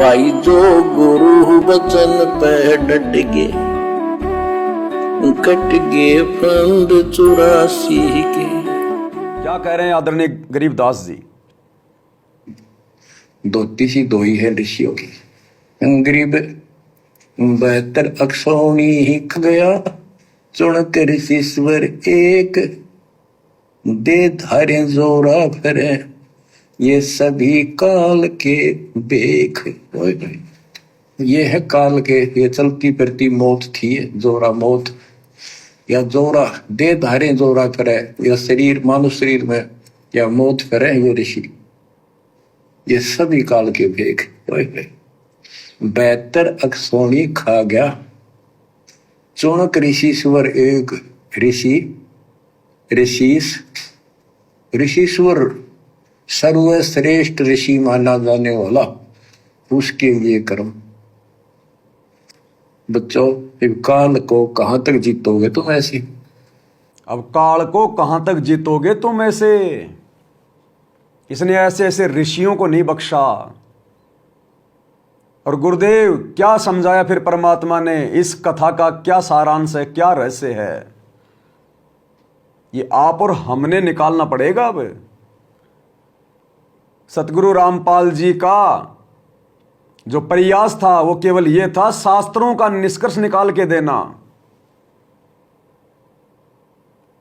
भाई जो गुरु वचन पे डट गे, कट गे फंद 84 के। क्या कह रहे हैं आदरणीय गरीबदास जी? धोती सी धोई है ऋषियों की। गरीब 72 अक्षौणी हिक गया, चुनक ऋषिश्वर एक, दे धारे जोरा फिरे, ये सभी काल के बेख। ये है काल के, ये चलती फिरती मौत थी, जोरा मौत या जोरा दे धारे जोरा करे, या शरीर मानव शरीर में या मौत करे, ये ऋषि, ये सभी काल के भेख। 72 अक्षौणी खा गया, चौनक ऋषिश्वर एक। ऋषिश्वर सर्वश्रेष्ठ ऋषि माना जाने वाला, उसके लिए कर्म। बच्चों, काल को कहां तक जीतोगे तुम ऐसी? अब काल को कहां तक जीतोगे तुम ऐसे? इसने ऐसे ऐसे ऋषियों को नहीं बख्शा। और गुरुदेव क्या समझाया फिर परमात्मा ने? इस कथा का क्या सारांश है, क्या रहस्य है? ये आप और हमने निकालना पड़ेगा। अब सतगुरु रामपाल जी का जो प्रयास था वो केवल ये था, शास्त्रों का निष्कर्ष निकाल के देना।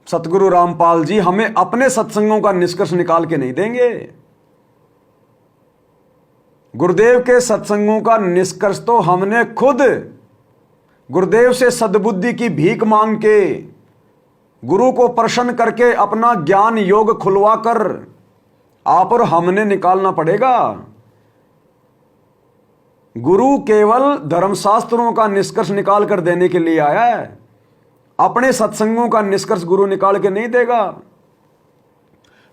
सतगुरु रामपाल जी हमें अपने सत्संगों का निष्कर्ष निकाल के नहीं देंगे। गुरुदेव के सत्संगों का निष्कर्ष तो हमने खुद गुरुदेव से सद्बुद्धि की भीख मांग के, गुरु को प्रसन्न करके अपना ज्ञान योग खुलवा कर आप और हमने निकालना पड़ेगा। गुरु केवल धर्मशास्त्रों का निष्कर्ष निकाल कर देने के लिए आया है, अपने सत्संगों का निष्कर्ष गुरु निकाल के नहीं देगा।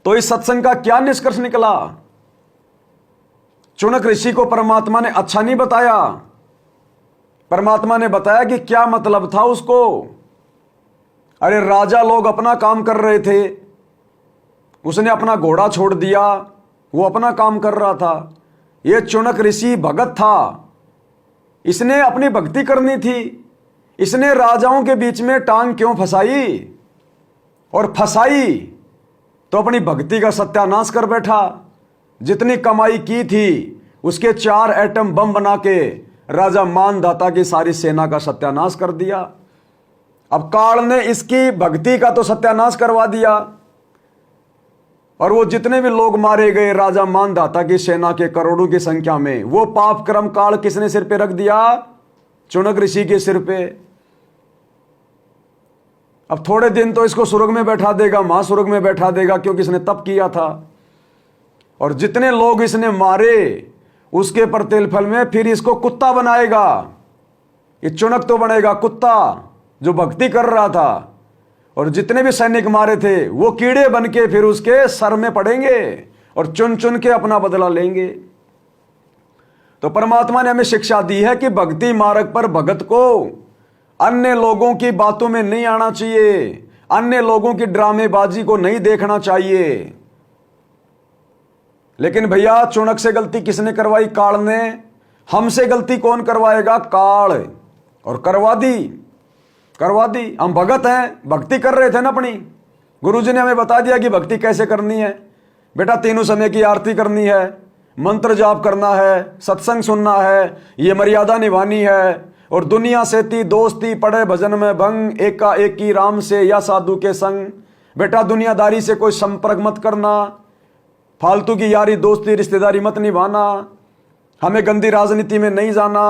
तो इस सत्संग का क्या निष्कर्ष निकला? चुनक ऋषि को परमात्मा ने अच्छा नहीं बताया। परमात्मा ने बताया कि क्या मतलब था उसको। अरे राजा लोग अपना काम कर रहे थे, उसने अपना घोड़ा छोड़ दिया, वो अपना काम कर रहा था। ये चुनक ऋषि भगत था, इसने अपनी भक्ति करनी थी। इसने राजाओं के बीच में टांग क्यों फंसाई? और फंसाई तो अपनी भक्ति का सत्यानाश कर बैठा। जितनी कमाई की थी उसके 4 एटम बम बना के राजा मानधाता की सारी सेना का सत्यानाश कर दिया। अब काल ने इसकी भक्ति का तो सत्यानाश करवा दिया, और वो जितने भी लोग मारे गए राजा मानधाता की सेना के करोड़ों की संख्या में, वो पाप कर्म काल किसने सिर पे रख दिया? चुनक ऋषि के सिर पे। अब थोड़े दिन तो इसको स्वर्ग में बैठा देगा, महास्वर्ग में बैठा देगा, क्योंकि इसने तप किया था। और जितने लोग इसने मारे उसके प्रतिफल में फिर इसको कुत्ता बनाएगा। ये चुनक तो बनेगा कुत्ता जो भक्ति कर रहा था, और जितने भी सैनिक मारे थे वो कीड़े बन के फिर उसके सर में पड़ेंगे और चुन चुन के अपना बदला लेंगे। तो परमात्मा ने हमें शिक्षा दी है कि भक्ति मार्ग पर भगत को अन्य लोगों की बातों में नहीं आना चाहिए, अन्य लोगों की ड्रामेबाजी को नहीं देखना चाहिए। लेकिन भैया चुनक से गलती किसने करवाई? काल ने। हमसे गलती कौन करवाएगा? काल। और करवा दी। हम भगत हैं, भक्ति कर रहे थे ना अपनी। गुरुजी ने हमें बता दिया कि भक्ति कैसे करनी है। बेटा तीनों समय की आरती करनी है, मंत्र जाप करना है, सत्संग सुनना है, ये मर्यादा निभानी है, और दुनिया से ती दोस्ती पड़े भजन में भंग, एका एकी राम से या साधु के संग। बेटा दुनियादारी से कोई संपर्क मत करना, फालतू की यारी दोस्ती रिश्तेदारी मत निभाना, हमें गंदी राजनीति में नहीं जाना।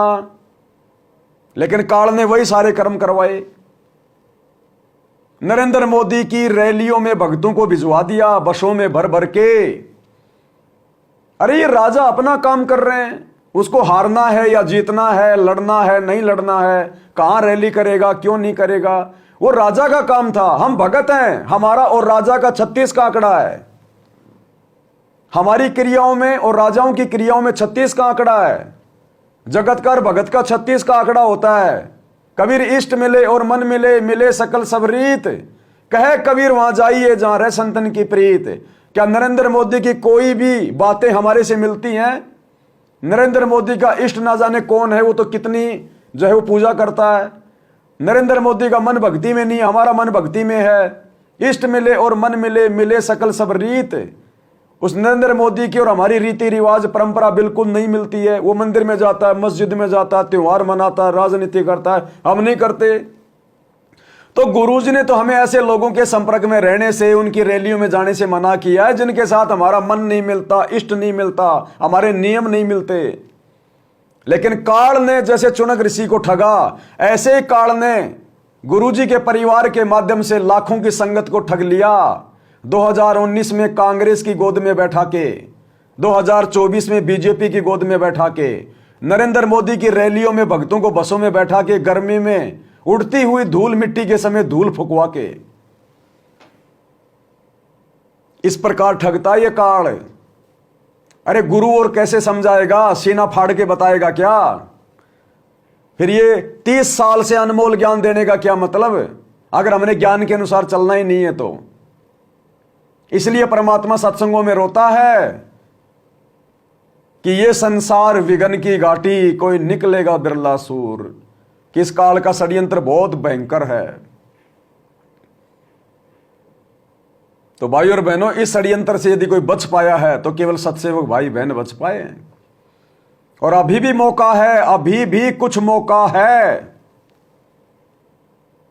लेकिन काल ने वही सारे कर्म करवाए। नरेंद्र मोदी की रैलियों में भक्तों को भिजवा दिया बसों में भर भर के। अरे ये राजा अपना काम कर रहे हैं, उसको हारना है या जीतना है, लड़ना है नहीं लड़ना है, कहां रैली करेगा क्यों नहीं करेगा, वो राजा का काम था। हम भगत हैं, हमारा और राजा का 36 का आंकड़ा है। हमारी क्रियाओं में और राजाओं की क्रियाओं में 36 का आंकड़ा है। जगत का और भगत का 36 का आंकड़ा होता है। कबीर इष्ट मिले और मन मिले, मिले सकल सब रीत, कहे कबीर वहां जाइए जहां रह संतन की प्रीत। क्या नरेंद्र मोदी की कोई भी बातें हमारे से मिलती हैं? नरेंद्र मोदी का इष्ट ना जाने कौन है, वो तो कितनी जो है वो पूजा करता है। नरेंद्र मोदी का मन भक्ति में नहीं, हमारा मन भक्ति में है। इष्ट मिले और मन मिले, मिले सकल सब रीत। उस नरेंद्र मोदी की और हमारी रीति रिवाज परंपरा बिल्कुल नहीं मिलती है। वो मंदिर में जाता है, मस्जिद में जाता है, त्योहार मनाता है, राजनीति करता है, हम नहीं करते। तो गुरुजी ने तो हमें ऐसे लोगों के संपर्क में रहने से, उनकी रैलियों में जाने से मना किया है जिनके साथ हमारा मन नहीं मिलता, इष्ट नहीं मिलता, हमारे नियम नहीं मिलते। लेकिन काल ने जैसे चुनक ऋषि को ठगा, ऐसे ही काल ने गुरुजी के परिवार के माध्यम से लाखों की संगत को ठग लिया। 2019 में कांग्रेस की गोद में बैठा के, 2024 में बीजेपी की गोद में बैठा के, नरेंद्र मोदी की रैलियों में भक्तों को बसों में बैठा के, गर्मी में उड़ती हुई धूल मिट्टी के समय धूल फुकवा के, इस प्रकार ठगता ये काल। अरे गुरु और कैसे समझाएगा, सीना फाड़ के बताएगा क्या? फिर ये 30 साल से अनमोल ज्ञान देने का क्या मतलब, अगर हमने ज्ञान के अनुसार चलना ही नहीं है तो। इसलिए परमात्मा सत्संगों में रोता है कि ये संसार विघन की घाटी, कोई निकलेगा बिरला सूर, कि इस काल का षड्यंत्र बहुत भयंकर है। तो भाई और बहनों, इस षड्यंत्र से यदि कोई बच पाया है तो केवल सत्सेवक भाई बहन बच पाए। और अभी भी मौका है, अभी भी कुछ मौका है।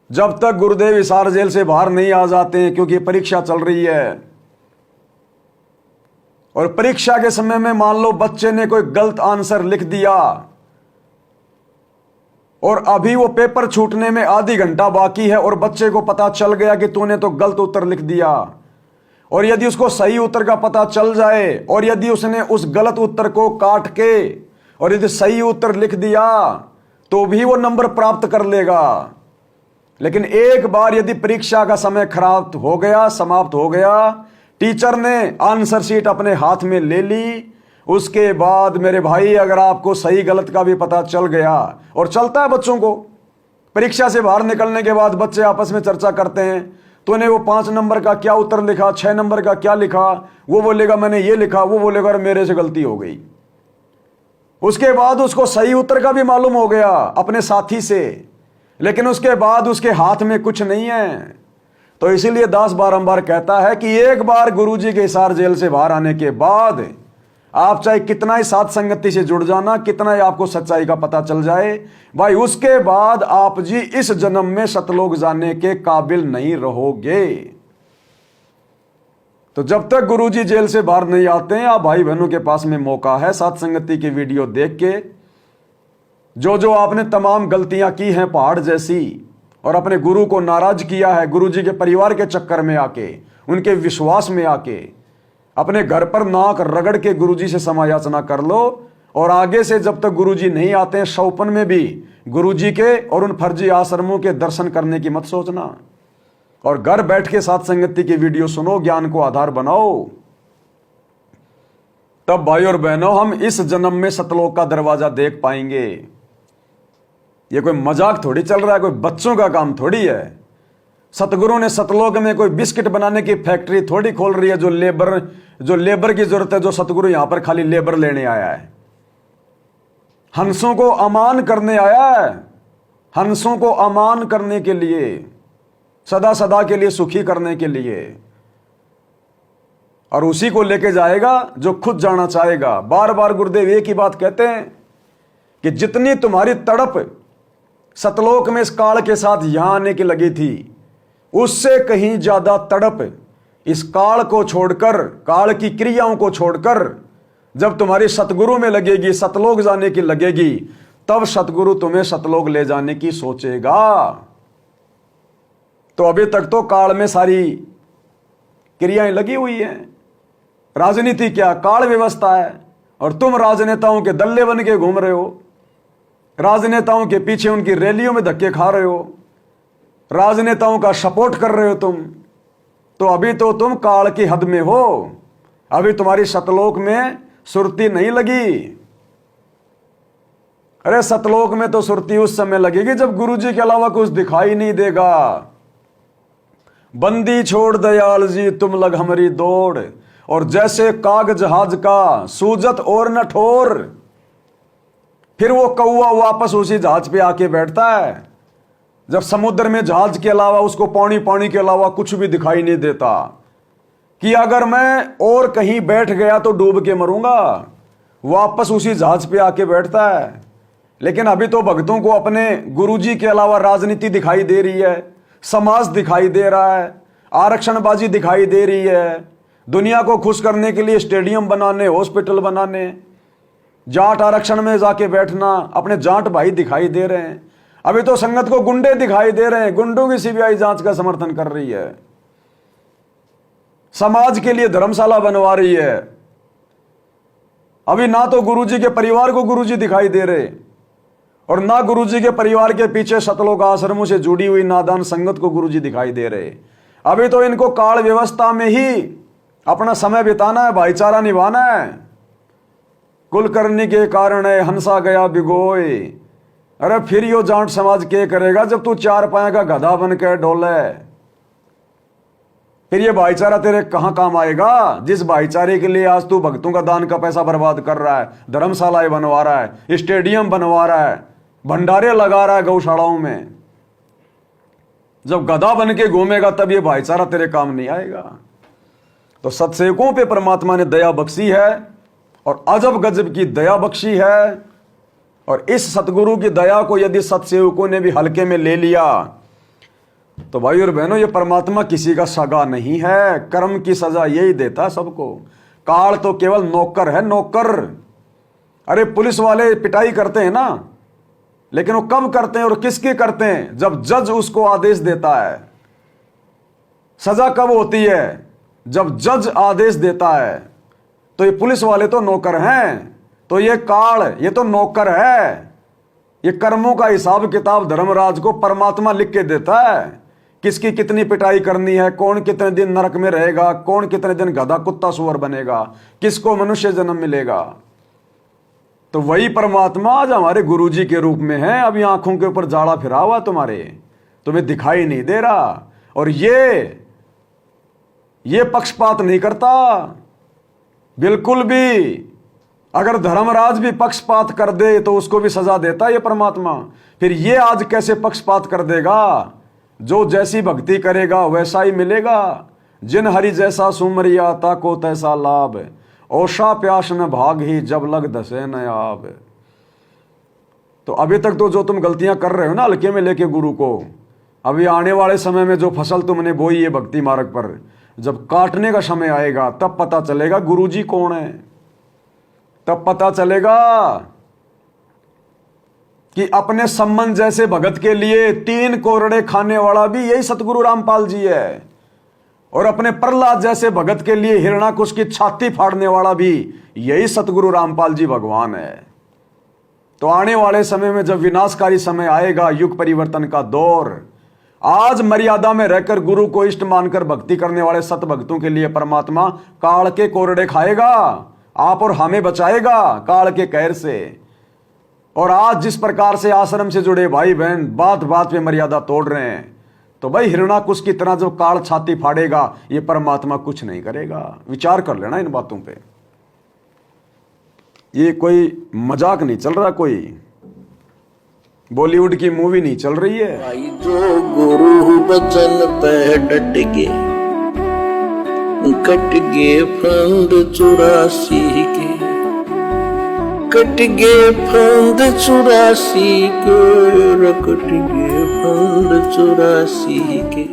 जब तक गुरुदेव हिसार जेल से बाहर नहीं आ जाते हैं, क्योंकि परीक्षा चल रही है, और परीक्षा के समय में मान लो बच्चे ने कोई गलत आंसर लिख दिया और अभी वो पेपर छूटने में आधी घंटा बाकी है और बच्चे को पता चल गया कि तूने तो गलत उत्तर लिख दिया, और यदि उसको सही उत्तर का पता चल जाए और यदि उसने उस गलत उत्तर को काट के और यदि सही उत्तर लिख दिया तो भी वो नंबर प्राप्त कर लेगा। लेकिन एक बार यदि परीक्षा का समय खराब हो गया, समाप्त हो गया, टीचर ने आंसर शीट अपने हाथ में ले ली, उसके बाद मेरे भाई अगर आपको सही गलत का भी पता चल गया, और चलता है बच्चों को, परीक्षा से बाहर निकलने के बाद बच्चे आपस में चर्चा करते हैं, तूने वो 5 नंबर का क्या उत्तर लिखा, 6 नंबर का क्या लिखा, वो बोलेगा मैंने ये लिखा, वो बोलेगा अरे मेरे से गलती हो गई। उसके बाद उसको सही उत्तर का भी मालूम हो गया अपने साथी से, लेकिन उसके बाद उसके हाथ में कुछ नहीं है। तो इसीलिए दास बारंबार कहता है कि एक बार गुरुजी के हिसार जेल से बाहर आने के बाद आप चाहे कितना ही साथ संगति से जुड़ जाना, कितना ही आपको सच्चाई का पता चल जाए भाई, उसके बाद आप जी इस जन्म में सतलोक जाने के काबिल नहीं रहोगे। तो जब तक गुरुजी जेल से बाहर नहीं आते हैं, आप भाई बहनों के पास में मौका है साथ संगति की वीडियो देख के जो जो आपने तमाम गलतियां की हैं पहाड़ जैसी, और अपने गुरु को नाराज किया है, गुरुजी के परिवार के चक्कर में आके, उनके विश्वास में आके, अपने घर पर नाक रगड़ के गुरुजी से समायाचना कर लो। और आगे से जब तक गुरुजी नहीं आते हैं, शौपन में भी गुरुजी के और उन फर्जी आश्रमों के दर्शन करने की मत सोचना, और घर बैठ के साथ संगति की वीडियो सुनो, ज्ञान को आधार बनाओ। तब भाई और बहनों हम इस जन्म में सतलोक का दरवाजा देख पाएंगे। ये कोई मजाक थोड़ी चल रहा है, कोई बच्चों का काम थोड़ी है। सतगुरु ने सतलोक में कोई बिस्किट बनाने की फैक्ट्री थोड़ी खोल रही है, जो लेबर की जरूरत है, जो सतगुरु यहां पर खाली लेबर लेने आया है। हंसों को अमान करने आया है, हंसों को अमान करने के लिए, सदा सदा के लिए सुखी करने के लिए, और उसी को लेके जाएगा जो खुद जाना चाहेगा। बार बार गुरुदेव एक ही बात कहते हैं कि जितनी तुम्हारी तड़प सतलोक में इस काल के साथ यहां आने की लगी थी, उससे कहीं ज्यादा तड़प इस काल को छोड़कर, काल की क्रियाओं को छोड़कर जब तुम्हारी सतगुरु में लगेगी, सतलोक जाने की लगेगी, तब सतगुरु तुम्हें सतलोक ले जाने की सोचेगा। तो अभी तक तो काल में सारी क्रियाएं लगी हुई हैं। राजनीति क्या, काल व्यवस्था है, और तुम राजनेताओं के दल्ले बन के घूम रहे हो, राजनेताओं के पीछे उनकी रैलियों में धक्के खा रहे हो, राजनेताओं का सपोर्ट कर रहे हो तुम। तो अभी तो तुम काल की हद में हो, अभी तुम्हारी सतलोक में सुरती नहीं लगी। अरे सतलोक में तो सुरती उस समय लगेगी जब गुरुजी के अलावा कुछ दिखाई नहीं देगा। बंदी छोड़ दयाल जी तुम लग हमारी दौड़, और जैसे काग जहाज का सूजत और न ठोर। फिर वो कौवा वापस उसी जहाज पे आके बैठता है जब समुद्र में जहाज के अलावा उसको पानी के अलावा कुछ भी दिखाई नहीं देता, कि अगर मैं और कहीं बैठ गया तो डूब के मरूंगा। वापस उसी जहाज पे आके बैठता है। लेकिन अभी तो भक्तों को अपने गुरुजी के अलावा राजनीति दिखाई दे रही है, समाज दिखाई दे रहा है, आरक्षणबाजी दिखाई दे रही है, दुनिया को खुश करने के लिए स्टेडियम बनाने, हॉस्पिटल बनाने, जाट आरक्षण में जाके बैठना, अपने जाट भाई दिखाई दे रहे हैं। अभी तो संगत को गुंडे दिखाई दे रहे हैं, गुंडों की सीबीआई जांच का समर्थन कर रही है, समाज के लिए धर्मशाला बनवा रही है। अभी ना तो गुरुजी के परिवार को गुरुजी दिखाई दे रहे और ना गुरुजी के परिवार के पीछे सतलोक आश्रमों से जुड़ी हुई नादान संगत को गुरुजी दिखाई दे रहे। अभी तो इनको काल व्यवस्था में ही अपना समय बिताना है, भाईचारा निभाना है। कुलकर्णी के कारण है हंसा गया भिगोए। अरे फिर यो जाट समाज के करेगा जब तू चार पाया का गधा बन के डोले? फिर ये भाईचारा तेरे कहां काम आएगा, जिस भाईचारे के लिए आज तू भक्तों का दान का पैसा बर्बाद कर रहा है, धर्मशालाएं बनवा रहा है, स्टेडियम बनवा रहा है, भंडारे लगा रहा है गौशालाओं में। जब गधा बन के घूमेगा तब ये भाईचारा तेरे काम नहीं आएगा। तो सत्सेवकों पे परमात्मा ने दया बख्शी है और अजब गजब की दया बख्शी है। और इस सतगुरु की दया को यदि सत्सेवकों ने भी हल्के में ले लिया तो भाई और बहनों, ये परमात्मा किसी का सगा नहीं है, कर्म की सजा यही देता है सबको। काल तो केवल नौकर है, नौकर। अरे पुलिस वाले पिटाई करते हैं ना, लेकिन वो कब करते हैं और किसके करते हैं? जब जज उसको आदेश देता है। सजा कब होती है? जब जज आदेश देता है। तो ये पुलिस वाले तो नौकर हैं, तो ये काल ये तो नौकर है। ये कर्मों का हिसाब किताब धर्मराज को परमात्मा लिख के देता है, किसकी कितनी पिटाई करनी है, कौन कितने दिन नरक में रहेगा, कौन कितने दिन गधा कुत्ता सुअर बनेगा, किसको मनुष्य जन्म मिलेगा। तो वही परमात्मा आज हमारे गुरुजी के रूप में है। अभी आंखों के ऊपर जाड़ा फिरा हुआ तुम्हारे, तुम्हें दिखाई नहीं दे रहा। और ये पक्षपात नहीं करता बिल्कुल भी। अगर धर्मराज भी पक्षपात कर दे तो उसको भी सजा देता है ये परमात्मा। फिर ये आज कैसे पक्षपात कर देगा? जो जैसी भक्ति करेगा वैसा ही मिलेगा। जिन हरि जैसा सुमरिया ताको तैसा लाभ, ओषा प्यास न भाग ही जब लग दसे न आब। तो अभी तक तो जो तुम गलतियां कर रहे हो ना हल्के में लेके गुरु को, अभी आने वाले समय में जो फसल तुमने बोई है भक्ति मार्ग पर, जब काटने का समय आएगा तब पता चलेगा गुरुजी कौन है। तब पता चलेगा कि अपने सम्मन जैसे भगत के लिए 3 कोरड़े खाने वाला भी यही सतगुरु रामपाल जी है, और अपने प्रहलाद जैसे भगत के लिए हिरणाकुश की छाती फाड़ने वाला भी यही सतगुरु रामपाल जी भगवान है। तो आने वाले समय में जब विनाशकारी समय आएगा, युग परिवर्तन का दौर, आज मर्यादा में रहकर गुरु को इष्ट मानकर भक्ति करने वाले सत भक्तों के लिए परमात्मा काल के कोरड़े खाएगा, आप और हमें बचाएगा काल के कहर से। और आज जिस प्रकार से आश्रम से जुड़े भाई बहन बात बात पे मर्यादा तोड़ रहे हैं, तो भाई हिरणाकुश की तरह जब काल छाती फाड़ेगा ये परमात्मा कुछ नहीं करेगा। विचार कर लेना इन बातों पे। ये कोई मजाक नहीं चल रहा, कोई बॉलीवुड की मूवी नहीं चल रही है। भाई जो गुरु बचन पे डट के कट गे फंद 84 के, कट गे फंद 84 के, कट गे फंद 84 के।